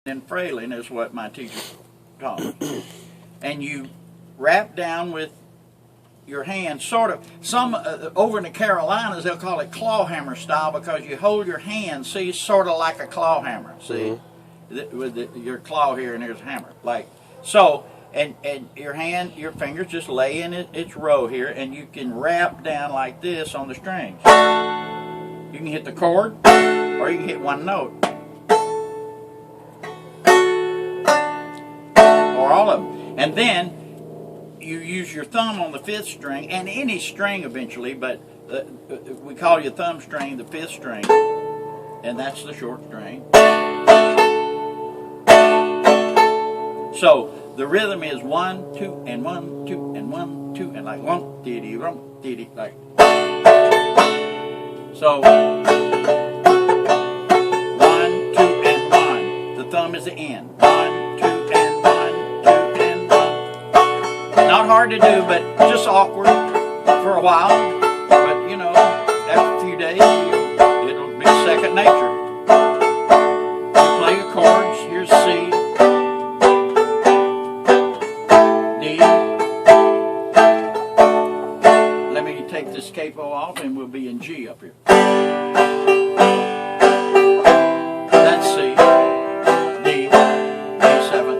and frailing is what my teacher taught me. And you wrap down with your hand, sort of, some over in the Carolinas they'll call it claw hammer style, because you hold your hand, see, sort of like a claw hammer, see, with your claw here and there's a hammer, like so. And your hand, your fingers just lay in its row here, and you can wrap down like this on the strings. You can hit the chord, or you can hit one note, or all of them. And then you use your thumb on the fifth string, and any string eventually, but we call your thumb string the fifth string, and that's the short string. So the rhythm is 1, 2, and 1, 2, and 1, 2, and like 1, diddy, rum, diddy, like. So 1, 2, and 1. The thumb is the end. 1, 2, and 1, 2, and 1. Not hard to do, but just awkward for a while. But you know, after a few days, it'll be second nature. You play your chords. Here's C. Take this capo off and we'll be in G up here. That's C, D, A7.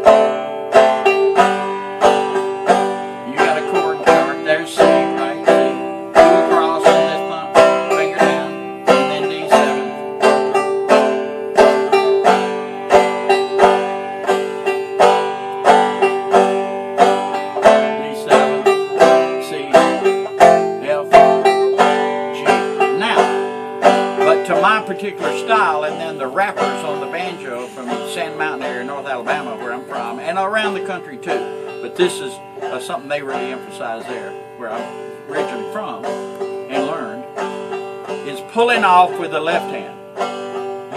You got a chord chart, there's C, right? C. Do a cross on this thumb, finger down, and then D7. D7, C. To my particular style, and then the rappers on the banjo from Sand Mountain area, North Alabama, where I'm from, and around the country too. But this is something they really emphasize there, where I'm originally from and learned, is pulling off with the left hand.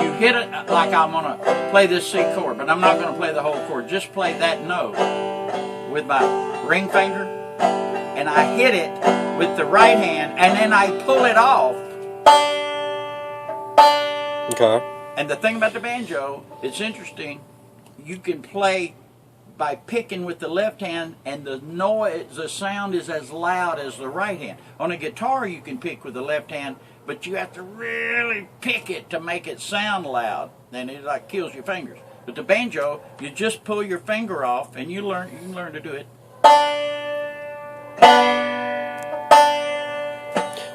You hit it like I'm going to play this C chord, but I'm not going to play the whole chord. Just play that note with my ring finger, and I hit it with the right hand, and then I pull it off. Okay. And the thing about the banjo, it's interesting, you can play by picking with the left hand, and the noise, the sound is as loud as the right hand. On a guitar you can pick with the left hand, but you have to really pick it to make it sound loud, and it like kills your fingers. But the banjo, you just pull your finger off and you can learn to do it.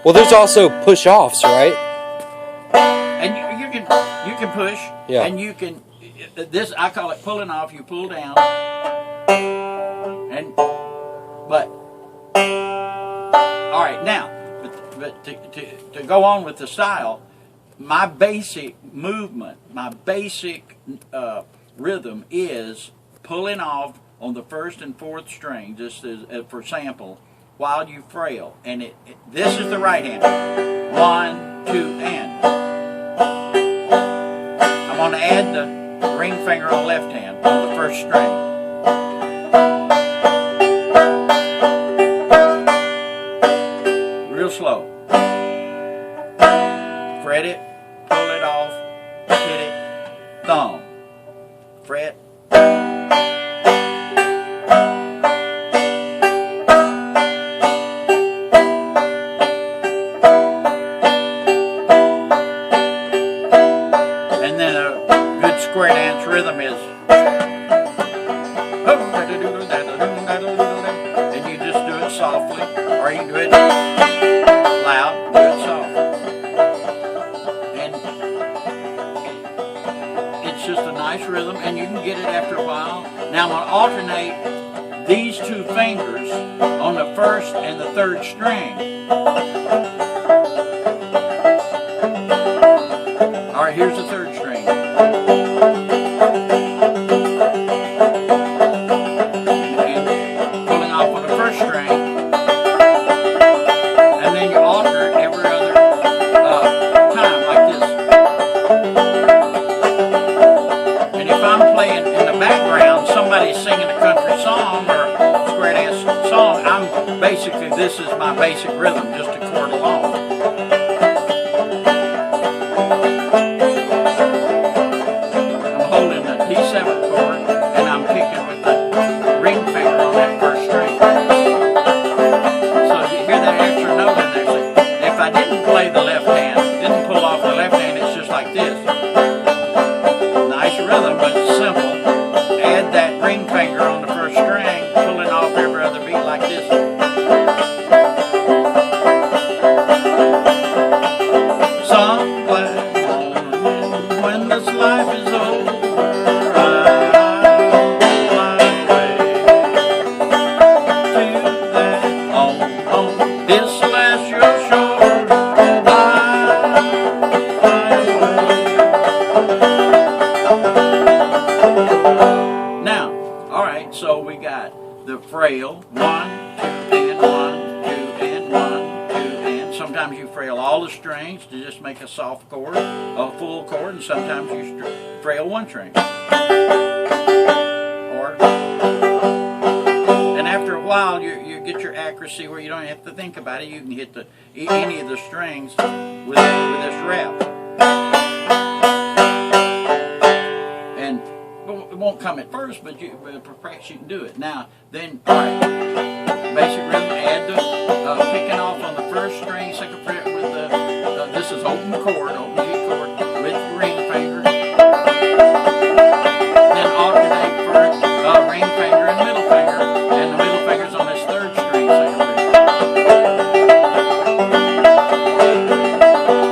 Well, there's also push-offs, right? And you can push, yeah. And you can, this, I call it pulling off. You pull down, and, but, all right, now, but to go on with the style, my basic movement, my basic rhythm is pulling off on the first and fourth string, just as, for sample, while you frail. And this is the right hand. 1, 2, and. I'm going to add the ring finger on the left hand on the first string. Real slow. Fret it, pull it off, hit it, thumb, fret. And then a good square dance rhythm is, and you just do it softly, or you can do it loud, do it soft. And it's just a nice rhythm, and you can get it after a while. Now I'm going to alternate these two fingers on the first and the third string. All right, here's the third string. And pulling off on the first string. And then you alter every other time, like this. And if I'm playing in the background, somebody's singing a country song or a square dance song, basically, this is my basic rhythm, just a chord along. I'm holding doing the D7 chord, and I'm picking with the ring finger on that first string. So you hear that extra note in there. So if I didn't play the left hand, didn't pull off the left hand, it's just like this. Nice rhythm, but simple. Add that ring finger on the first string, pulling off every other beat like this. Somewhere when this life is over, I'll fly away to that on this celestial shore. I'll fly away. Now, all right, so we got the frail 1, 2, and 1, 2, and 1, 2, and sometimes you frail all the strings to just make a soft chord, a full chord, and sometimes you frail one string. Or, and after a while, you get your accuracy where you don't have to think about it. You can hit any of the strings with this rap. And it won't come at first, but with practice you can do it. Now, then, all right, basic rhythm, add the picking off on the first string, second fret with the, this is open chord, open G chord, with your ring finger. Then alternate for ring finger and middle finger, and the middle finger's on this third string, second fret.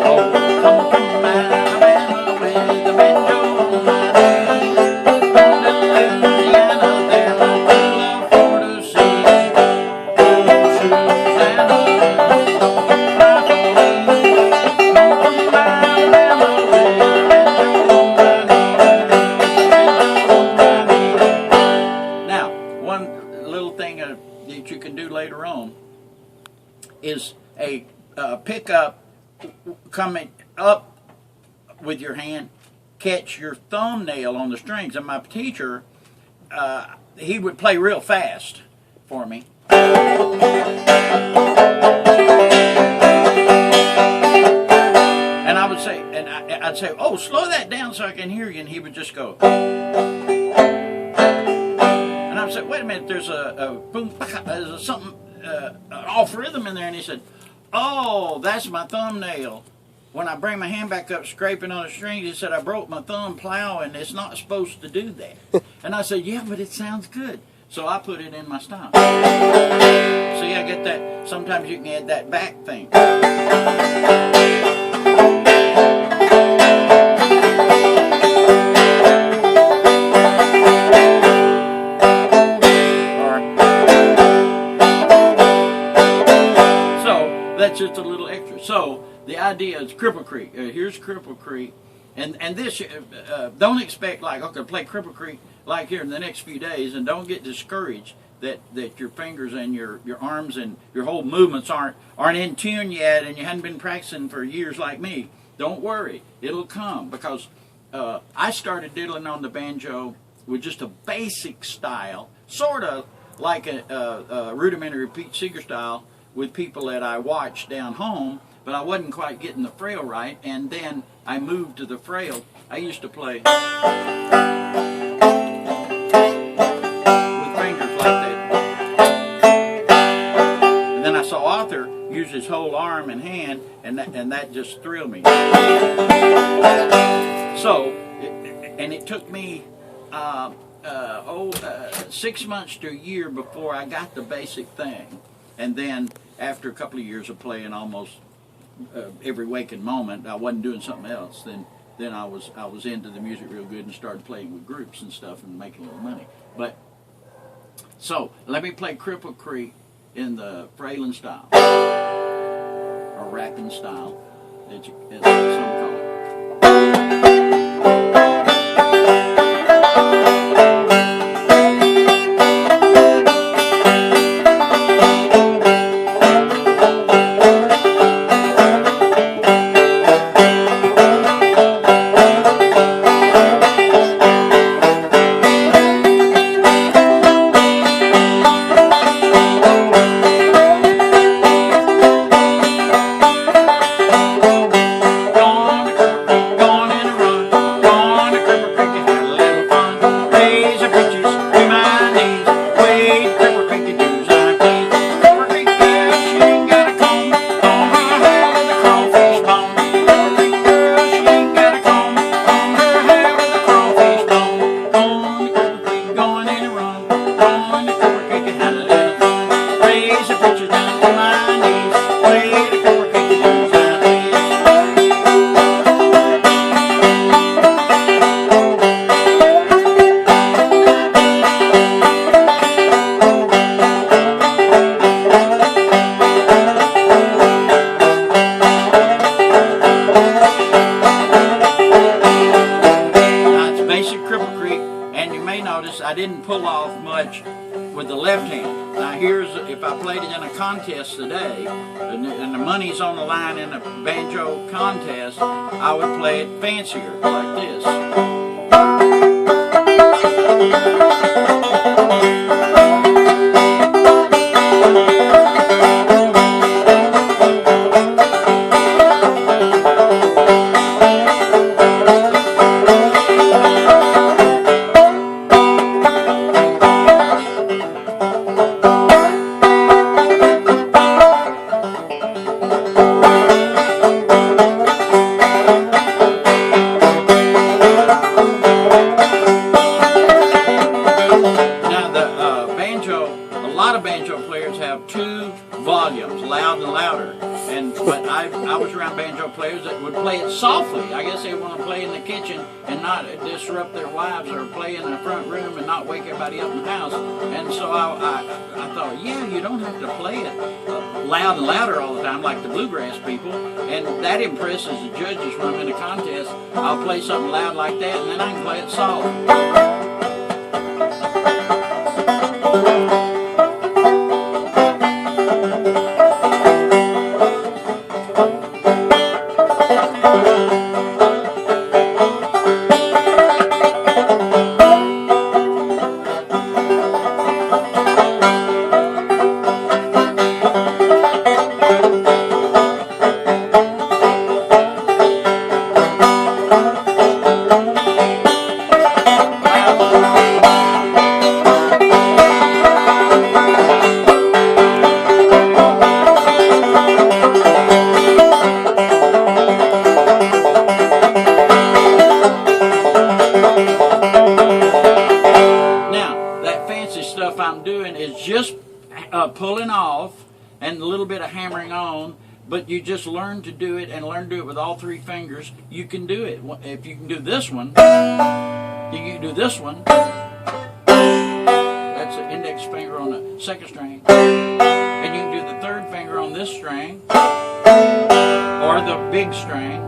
Oh, come from Alabama with the banjo on my knee. Louisiana, there my true love for to see. Oh, Susanna, cry for me. Come from Alabama with the banjo on my knee. Now, one little thing that you can do later on is a pick up, coming up with your hand, catch your thumbnail on the strings. And my teacher, he would play real fast for me. And I would say, I'd say, oh, slow that down so I can hear you. And he would just go. And I would say, wait a minute, there's a boom, there's something, an off rhythm in there. And he said, oh, that's my thumbnail. When I bring my hand back up scraping on the strings, he said, I broke my thumb plowing. It's not supposed to do that. And I said, yeah, but it sounds good. So I put it in my style. See, I get that. Sometimes you can add that back thing. So that's just a little extra. So the idea is Cripple Creek. Here's Cripple Creek. And this, don't expect like, okay, play Cripple Creek like here in the next few days, and don't get discouraged that your fingers and your arms and your whole movements aren't in tune yet, and you hadn't been practicing for years like me. Don't worry, it'll come, because I started diddling on the banjo with just a basic style, sort of like a rudimentary Pete Seeger style with people that I watched down home, but I wasn't quite getting the frail right, and then I moved to the frail. I used to play with fingers like that. And then I saw Arthur use his whole arm and hand, and that just thrilled me. So, and it took me 6 months to a year before I got the basic thing. And then after a couple of years of playing almost every waking moment, I wasn't doing something else. Then I was into the music real good and started playing with groups and stuff and making a little money. But so let me play Cripple Creek in the frailing style or rapping style, as some call it. Gonna Creek, and you may notice I didn't pull off much with the left hand. Now here's, if I played it in a contest today, and the money's on the line in a banjo contest, I would play it fancier, like this. Volumes, loud and louder, but I was around banjo players that would play it softly. I guess they want to play in the kitchen and not disrupt their wives, or play in the front room and not wake everybody up in the house. And so I thought, yeah, you don't have to play it loud and louder all the time like the bluegrass people, and that impresses the judges when I'm in a contest. I'll play something loud like that, and then I can play it soft. I'm doing is just pulling off and a little bit of hammering on, but you just learn to do it, and learn to do it with all three fingers. You can do it. If you can do this one, you can do this one. That's the index finger on the second string, and you can do the third finger on this string or the big string.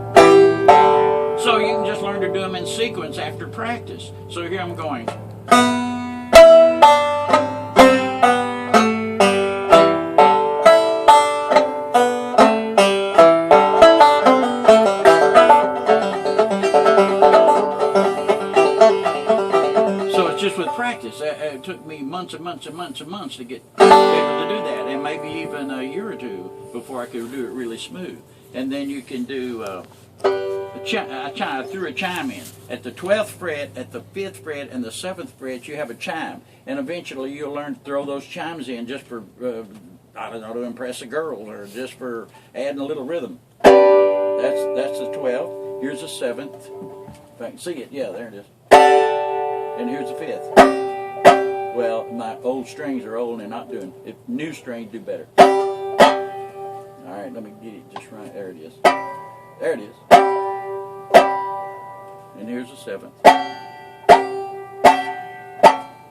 So you can just learn to do them in sequence after practice. So here I'm going. Just with practice. It took me months and months and months and months to get able to do that, and maybe even a year or two before I could do it really smooth. And then you can do I threw a chime in. At the 12th fret, at the 5th fret, and the 7th fret, you have a chime. And eventually you'll learn to throw those chimes in just for, I don't know, to impress the girls, or just for adding a little rhythm. That's the 12th. Here's the 7th. If I can see it, yeah, there it is. And here's the 5th. Well, my old strings are old and they're not doing. If new strings do better. All right, let me get it just right. There it is. There it is. And here's the 7th.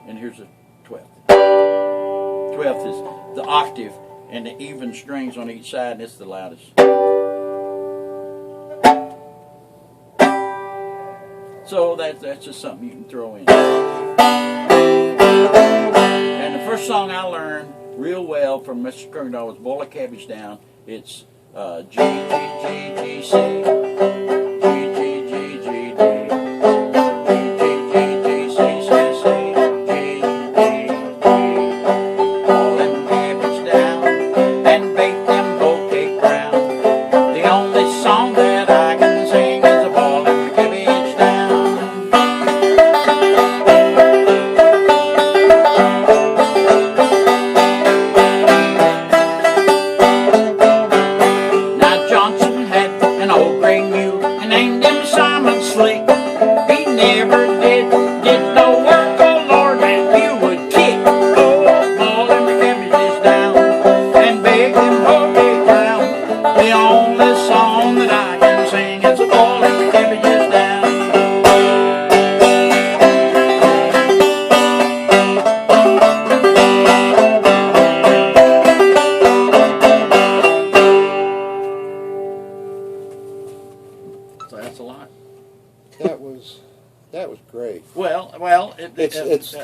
And here's the 12th. 12th is the octave and the even strings on each side, and it's the loudest. So that's just something you can throw in. And the first song I learned real well from Mr. Kirkendall was Boil a Cabbage Down. It's G, G, G, G, C. That was great. Well, Well, It's